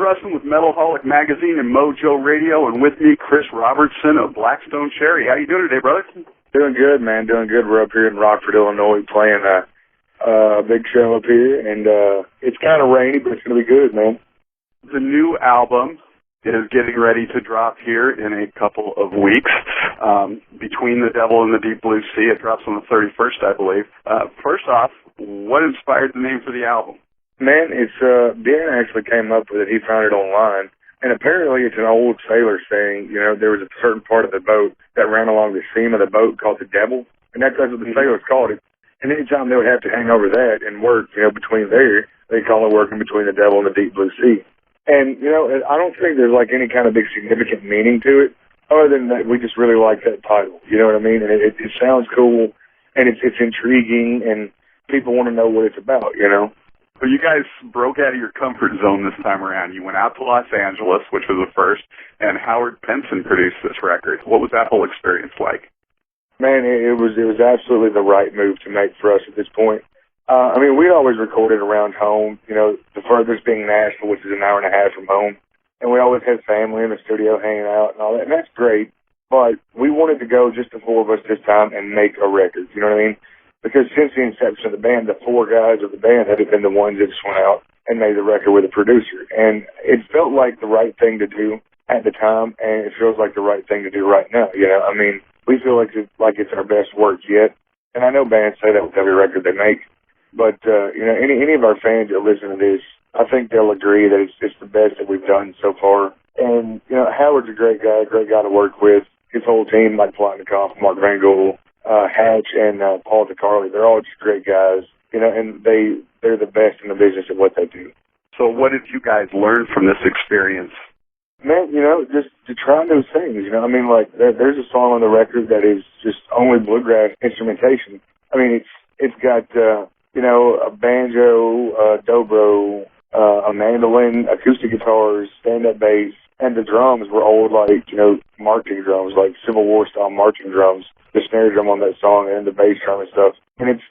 Robertson with Metalholic Magazine and Mojo Radio, and with me, Chris Robertson of Blackstone Cherry. How you doing today, brother? Doing good, man. Doing good. We're up here in Rockford, Illinois, playing a big show up here, and it's kind of rainy, but it's going to be good, man. The new album is getting ready to drop here in a couple of weeks. Between the Devil and the Deep Blue Sea, it drops on the 31st, I believe. First off, what inspired the name for the album? Man, it's Dan actually came up with it. He found it online, and apparently it's an old sailor saying, you know, there was a certain part of the boat that ran along the seam of the boat called the Devil, and that's what the sailors called it. And anytime they would have to hang over that and work, you know, between there, they call it working between the Devil and the Deep Blue Sea. And, you know, I don't think there's like any kind of big significant meaning to it, other than that we just really like that title. You know what I mean? And it sounds cool, and it's intriguing, and people want to know what it's about, you know? So you guys broke out of your comfort zone this time around. You went out to Los Angeles, which was the first, and Howard Benson produced this record. What was that whole experience like? Man, it was absolutely the right move to make for us at this point. I mean, we'd always recorded around home, you know, the furthest being Nashville, which is an hour and a half from home. And we always had family in the studio hanging out and all that, and that's great. But we wanted to go, just the four of us this time, and make a record, you know what I mean? Because since the inception of the band, the four guys of the band had been the ones that just went out and made the record with a producer. And it felt like the right thing to do at the time, and it feels like the right thing to do right now. You know, I mean, we feel like it's our best work yet. And I know bands say that with every record they make. But, you know, any of our fans that listen to this, I think they'll agree that it's the best that we've done so far. And, you know, Howard's a great guy to work with. His whole team, Mike Plotnikoff, Mark Van Gool, Hatch, and Paul DeCarli, they're all just great guys, you know, and they're the best in the business at what they do. So what did you guys learn from this experience? Man, you know, just to try new things, you know. I mean, like, there's a song on the record that is just only bluegrass instrumentation. I mean, it's got, you know, a banjo, a dobro, a mandolin, acoustic guitars, stand-up bass, and the drums were old, like, you know, marching drums, like Civil War-style marching drums. The snare drum on that song and the bass drum and stuff. And it's,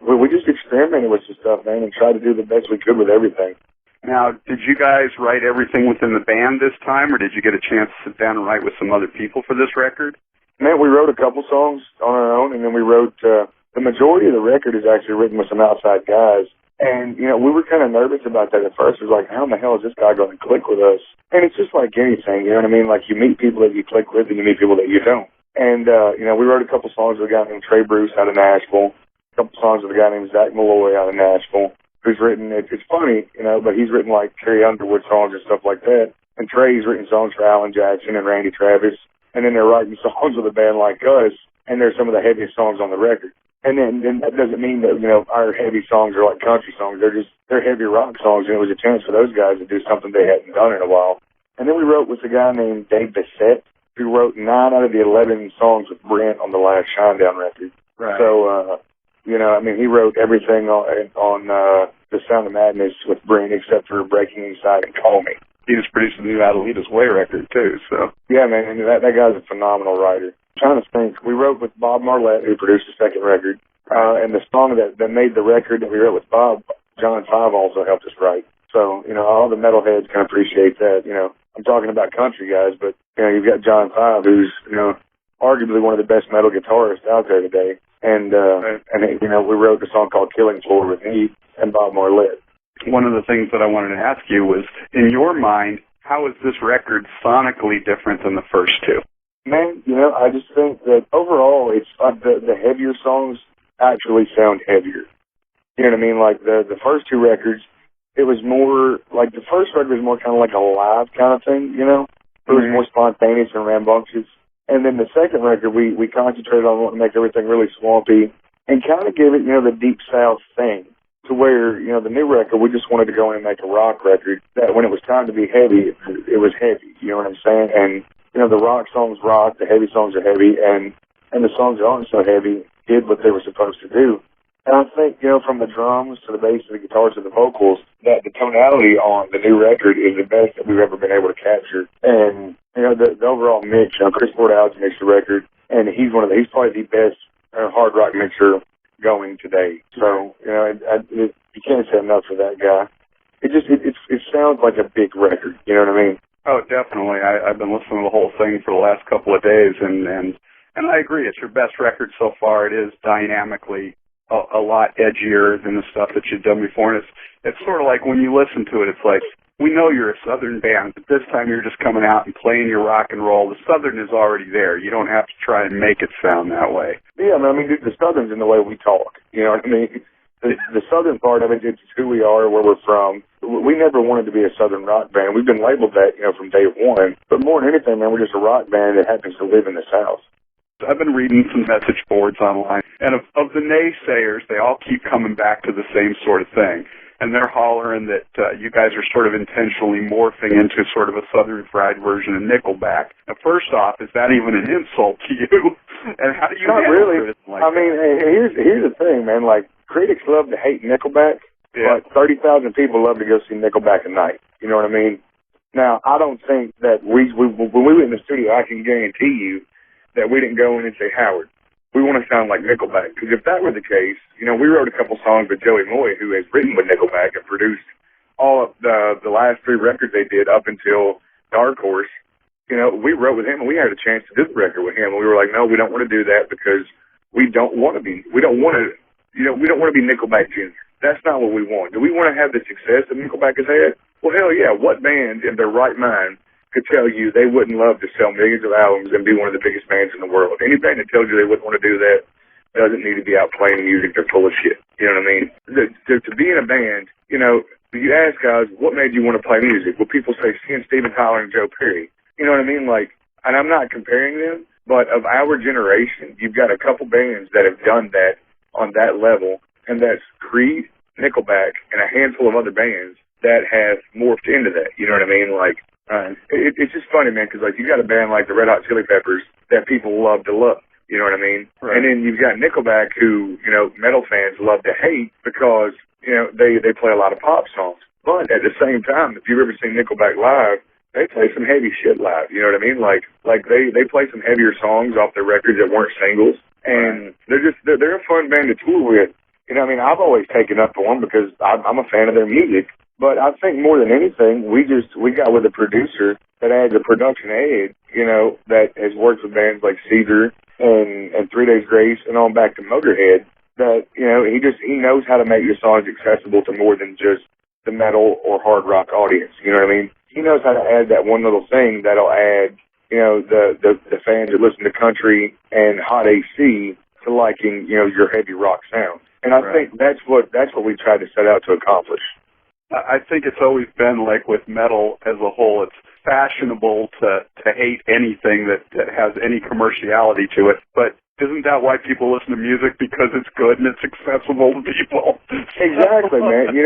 we just experimented with some stuff, man, and tried to do the best we could with everything. Now, did you guys write everything within the band this time, or did you get a chance to sit down and write with some other people for this record? Man, we wrote a couple songs on our own, and then we wrote, the majority of the record is actually written with some outside guys. And, you know, we were kind of nervous about that at first. It was like, how in the hell is this guy going to click with us? And it's just like anything, you know what I mean? Like, you meet people that you click with, and you meet people that you don't. And, you know, we wrote a couple songs with a guy named Trey Bruce out of Nashville, a couple songs with a guy named Zach Malloy out of Nashville, who's written, it's funny, you know, but he's written, like, Carrie Underwood songs and stuff like that. And Trey's written songs for Alan Jackson and Randy Travis. And then they're writing songs with a band like us, and they're some of the heaviest songs on the record. And then that doesn't mean that, you know, our heavy songs are like country songs. They're heavy rock songs, and it was a chance for those guys to do something they hadn't done in a while. And then we wrote with a guy named Dave Bissett, who wrote 9 out of the 11 songs with Brent on the last Shinedown record. Right. So, you know, I mean, he wrote everything on The Sound of Madness with Brent except for Breaking Inside and Call Me. He just produced the new Adelita's Way record, too, so. Yeah, man, and that guy's a phenomenal writer. I'm trying to think. We wrote with Bob Marlette, who produced the second record, and the song that made the record that we wrote with Bob, John 5 also helped us write. So, you know, all the metalheads can appreciate that, you know. I'm talking about country guys, but, you know, you've got John 5, who's, you know, arguably one of the best metal guitarists out there today. And you know, we wrote a song called Killing Floor with me and Bob Marlette. One of the things that I wanted to ask you was, in your mind, how is this record sonically different than the first two? Man, you know, I just think that overall, it's the heavier songs actually sound heavier. You know what I mean? Like the first two records, it was more, like the first record was more kind of like a live kind of thing, you know? It was more spontaneous and rambunctious. And then the second record, we concentrated on wanting to make everything really swampy and kind of give it, you know, the Deep South thing. To where, you know, the new record, we just wanted to go in and make a rock record that when it was time to be heavy, it was heavy. You know what I'm saying? And, you know, the rock songs rock, the heavy songs are heavy, and the songs that aren't so heavy did what they were supposed to do. And I think, you know, from the drums to the bass to the guitars to the vocals, that the tonality on the new record is the best that we've ever been able to capture. And, you know, the overall mix, you know, Chris Bordel's mixed the record, and he's probably the best hard rock mixer going today. So, you know, you can't say enough for that guy. it sounds like a big record. You know what I mean? Oh, definitely. I've been listening to the whole thing for the last couple of days, and I agree. It's your best record so far. It is dynamically a lot edgier than the stuff that you've done before, and it's sort of like when you listen to it, it's like, we know you're a Southern band, but this time you're just coming out and playing your rock and roll. The Southern is already there. You don't have to try and make it sound that way. Yeah, I mean, the Southern's in the way we talk. You know what I mean? The Southern part of it, it's who we are, where we're from. We never wanted to be a Southern rock band. We've been labeled that, from day one. But more than anything, man, we're just a rock band that happens to live in the South. I've been reading some message boards online, and of the naysayers, they all keep coming back to the same sort of thing. And they're hollering that you guys are sort of intentionally morphing into sort of a Southern fried version of Nickelback. Now, first off, is that even an insult to you? And how do you Not really. Like I mean, here's the thing, man. Like, critics love to hate Nickelback, yeah. But 30,000 people love to go see Nickelback a night. You know what I mean? Now, I don't think that when we were in the studio, I can guarantee you that we didn't go in and say, Howard, we want to sound like Nickelback. Because if that were the case, we wrote a couple songs with Joey Moy, who has written with Nickelback and produced all of the last 3 records they did up until Dark Horse. We wrote with him, and we had a chance to do the record with him. And we were like, no, we don't want to do that because we don't want to be Nickelback Jr. That's not what we want. Do we want to have the success that Nickelback has had? Well, hell yeah. What band in their right mind could tell you they wouldn't love to sell millions of albums and be one of the biggest bands in the world? Any band that tells you they wouldn't want to do that doesn't need to be out playing music. They're full of shit. You know what I mean? To be in a band, you ask guys, what made you want to play music? Well, people say seeing Steven Tyler and Joe Perry. You know what I mean? Like, and I'm not comparing them, but of our generation, you've got a couple bands that have done that on that level, and that's Creed, Nickelback, and a handful of other bands that have morphed into that. You know what I mean? Like, it's just funny, man, because like you got a band like the Red Hot Chili Peppers that people love to love. You know what I mean? Right. And then you've got Nickelback, who metal fans love to hate because they play a lot of pop songs. But at the same time, if you've ever seen Nickelback live, they play some heavy shit live. You know what I mean? Like they play some heavier songs off their records that weren't singles, and they're a fun band to tour with. You know what I mean? I've always taken up for them because I'm a fan of their music. But I think more than anything, we got with a producer that adds a production edge, that has worked with bands like Caesar and 3 Days Grace and on back to Motorhead, that, he knows how to make your songs accessible to more than just the metal or hard rock audience. You know what I mean? He knows how to add that one little thing that'll add, the fans that listen to country and hot AC to liking, your heavy rock sound. And I think that's what we tried to set out to accomplish. I think it's always been like with metal as a whole, it's fashionable to hate anything that has any commerciality to it. But isn't that why people listen to music? Because it's good and it's accessible to people. Exactly, man.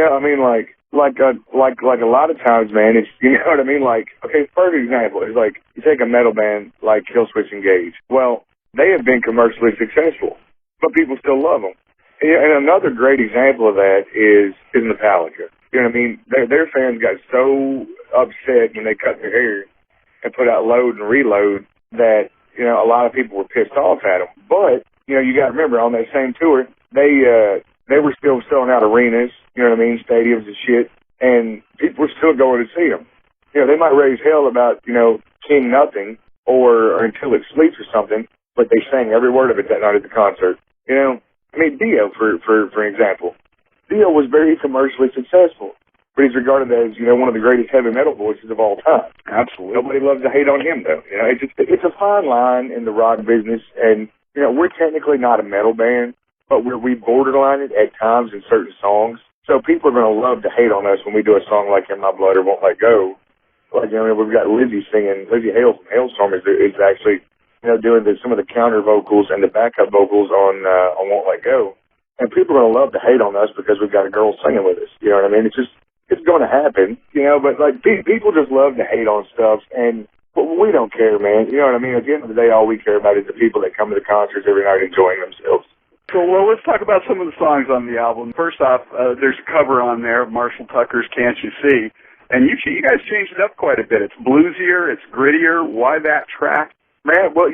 Like a lot of times, man, it's, you know what I mean? Like, okay, perfect example is like, you take a metal band like Killswitch Engage. Well, they have been commercially successful, but people still love them. And another great example of that is Metallica. You know what I mean? Their fans got so upset when they cut their hair and put out Load and Reload that, a lot of people were pissed off at them. But, you got to remember, on that same tour, they were still selling out arenas, you know what I mean, stadiums and shit, and people were still going to see them. They might raise hell about, King Nothing or Until It Sleeps or something, but they sang every word of it that night at the concert. Dio, for example. Dio was very commercially successful, but he's regarded as, one of the greatest heavy metal voices of all time. Absolutely. Nobody loves to hate on him, though. It's a fine line in the rock business, and, we're technically not a metal band, but we borderline it at times in certain songs. So people are going to love to hate on us when we do a song like In My Blood or Won't Let Go. Like, we've got Lizzie singing. Lizzie Hale from Hailstorm is actually, doing some of the counter vocals and the backup vocals on Won't Let Go. And people are going to love to hate on us because we've got a girl singing with us. You know what I mean? It's going to happen, but like people just love to hate on stuff, and we don't care, man. You know what I mean? At the end of the day, all we care about is the people that come to the concerts every night enjoying themselves. So, let's talk about some of the songs on the album. First off, there's a cover on there, Marshall Tucker's Can't You See? And you guys changed it up quite a bit. It's bluesier, it's grittier. Why that track? Man, well,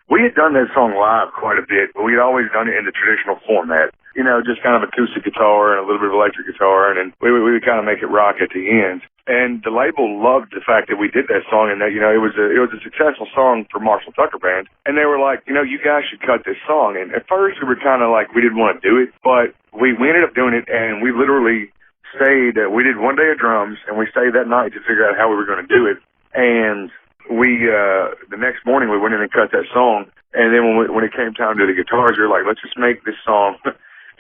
we had done that song live quite a bit, but we'd always done it in the traditional format. just kind of acoustic guitar and a little bit of electric guitar, and then we would kind of make it rock at the end. And the label loved the fact that we did that song, and that it was a successful song for Marshall Tucker Band. And they were like, you guys should cut this song. And at first we were kind of like, we didn't want to do it, but we ended up doing it, and we literally stayed. We did one day of drums, and we stayed that night to figure out how we were going to do it. And we the next morning we went in and cut that song. And then when it came time to the guitars, we were like, let's just make this song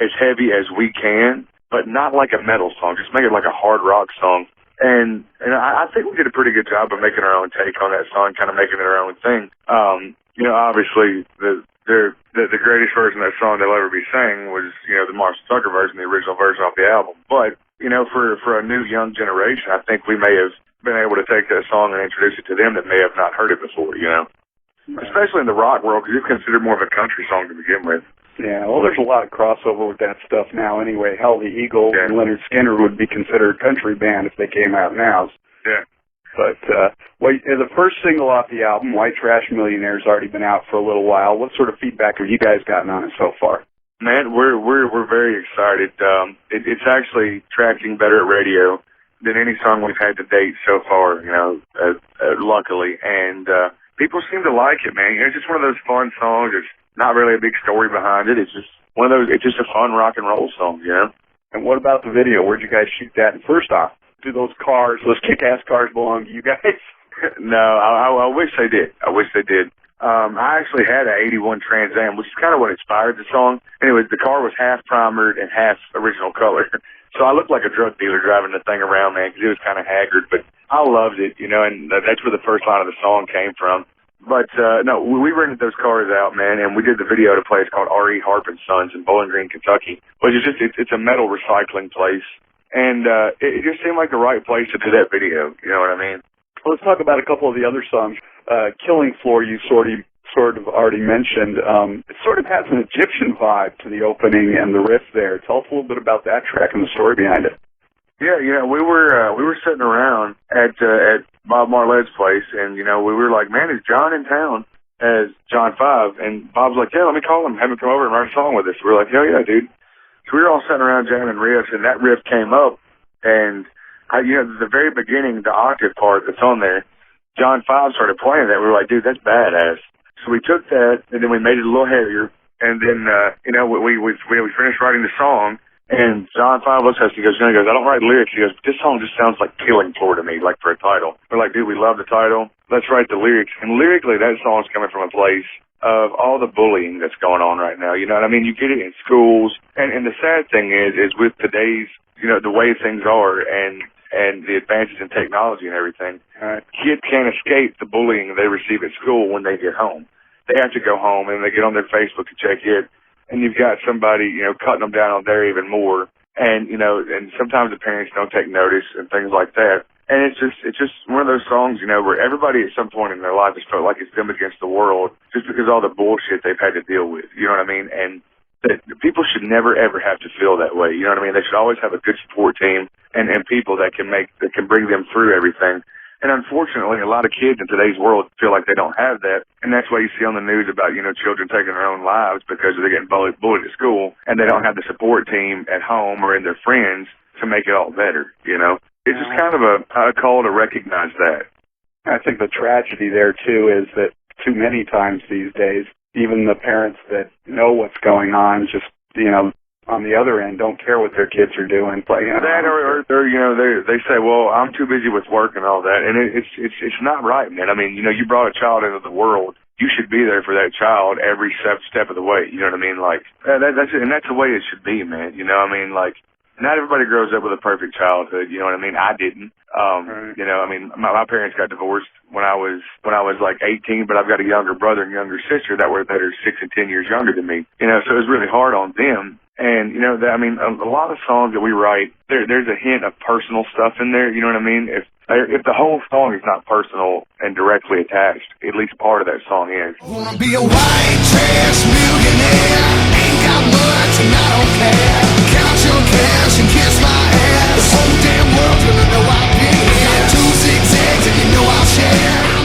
as heavy as we can, but not like a metal song. Just make it like a hard rock song. And I think we did a pretty good job of making our own take on that song, kind of making it our own thing. Obviously the greatest version of that song they'll ever be sang was, the Marshall Tucker version, the original version off the album. But, for a new young generation, I think we may have been able to take that song and introduce it to them that may have not heard it before, Especially in the rock world, because it's considered more of a country song to begin with. Yeah, well, there's a lot of crossover with that stuff now anyway. Hell, the Eagles and Leonard Skinner would be considered a country band if they came out now. Yeah. But the first single off the album, White Trash Millionaire, has already been out for a little while. What sort of feedback have you guys gotten on it so far? Man, we're very excited. It's actually tracking better at radio than any song we've had to date so far, luckily. And people seem to like it, man. It's just one of those fun songs. It's not really a big story behind it. It's just one of those. It's just a fun rock and roll song, And what about the video? Where'd you guys shoot that? And first off, do those kick-ass cars belong to you guys? No, I wish they did. I actually had an 81 Trans Am, which is kind of what inspired the song. Anyways, the car was half primered and half original color. So I looked like a drug dealer driving the thing around, man, because it was kind of haggard. But I loved it, and that's where the first line of the song came from. But, no, we rented those cars out, man, and we did the video at a place called R.E. Harp & Sons in Bowling Green, Kentucky, which is it's a metal recycling place. And it just seemed like the right place to do that video, you know what I mean? Well, let's talk about a couple of the other songs. Killing Floor, you sort of already mentioned. It sort of has an Egyptian vibe to the opening and the riff there. Tell us a little bit about that track and the story behind it. Yeah, we were sitting around at Bob Marlette's place, and we were like, man, is John in town? As John 5, and Bob's like, yeah, let me call him, have him come over and write a song with us. We're like, hell yeah, dude. So we were all sitting around jamming riffs, and that riff came up, and the very beginning, the octave part that's on there, John 5 started playing that. We were like, dude, that's badass. So we took that, and then we made it a little heavier, and then we finished writing the song. And John 5 looks at us, he goes, I don't write lyrics. He goes, this song just sounds like Killing Floor to me, like for a title. We're like, dude, we love the title. Let's write the lyrics. And lyrically, that song's coming from a place of all the bullying that's going on right now. You know what I mean? You get it in schools. And the sad thing is with today's, the way things are and the advances in technology and everything, kids can't escape the bullying they receive at school when they get home. They have to go home and they get on their Facebook to check it. And you've got somebody, cutting them down on there even more. And, and sometimes the parents don't take notice and things like that. And it's just one of those songs, where everybody at some point in their life has felt like it's them against the world just because of all the bullshit they've had to deal with. You know what I mean? And that people should never, ever have to feel that way. You know what I mean? They should always have a good support team and people that can bring them through everything. And unfortunately, a lot of kids in today's world feel like they don't have that. And that's why you see on the news about, children taking their own lives because they're getting bullied at school and they don't have the support team at home or in their friends to make it all better, It's just kind of a call to recognize that. I think the tragedy there, too, is that too many times these days, even the parents that know what's going on just, on the other end, don't care what their kids are doing. That or they say, well, I'm too busy with work and all that, and it's not right, man. I mean, you brought a child into the world. You should be there for that child every step of the way. You know what I mean? Like that's it, and that's the way it should be, man. Not everybody grows up with a perfect childhood. You know what I mean? I didn't. Right. My parents got divorced when I was like 18, but I've got a younger brother and younger sister that are 6 and 10 years younger than me. So it was really hard on them. And, a lot of songs that we write, there's a hint of personal stuff in there, you know what I mean? If the whole song is not personal and directly attached, at least part of that song is. Wanna be a white trash millionaire, ain't got much and I don't care. Count your cash and kiss my ass, the whole damn world's gonna know I've been here. Got 2 zigzags and you know I'll share.